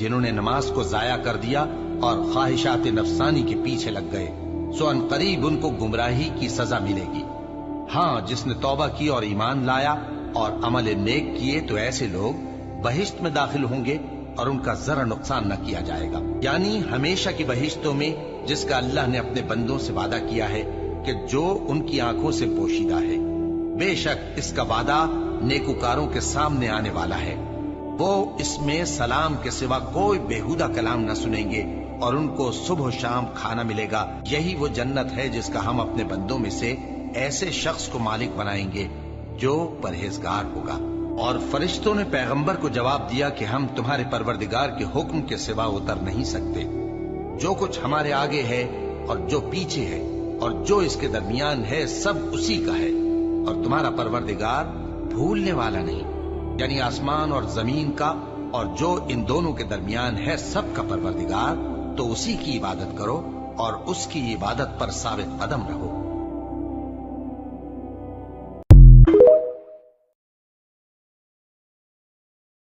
جنہوں نے نماز کو ضائع کر دیا اور خواہشات نفسانی کے پیچھے لگ گئے، سو ان قریب ان کو گمراہی کی سزا ملے گی۔ ہاں، جس نے توبہ کی اور ایمان لایا اور عمل نیک کیے تو ایسے لوگ بہشت میں داخل ہوں گے اور ان کا ذرا نقصان نہ کیا جائے گا، یعنی ہمیشہ کی بہشتوں میں، جس کا اللہ نے اپنے بندوں سے وعدہ کیا ہے کہ جو ان کی آنکھوں سے پوشیدہ ہے۔ بے شک اس کا وعدہ نیکوکاروں کے سامنے آنے والا ہے، وہ اس میں سلام کے سوا کوئی بےہودہ کلام نہ سنیں گے اور ان کو صبح و شام کھانا ملے گا۔ یہی وہ جنت ہے جس کا ہم اپنے بندوں میں سے ایسے شخص کو مالک بنائیں گے جو پرہیزگار ہوگا۔ اور فرشتوں نے پیغمبر کو جواب دیا کہ ہم تمہارے پروردگار کے حکم کے سوا اتر نہیں سکتے۔ جو کچھ ہمارے آگے ہے اور جو پیچھے ہے اور جو اس کے درمیان ہے سب اسی کا ہے، اور تمہارا پروردگار بھولنے والا نہیں، یعنی آسمان اور زمین کا اور جو ان دونوں کے درمیان ہے سب کا پروردگار، تو اسی کی عبادت کرو اور اس کی عبادت پر ثابت قدم رہو۔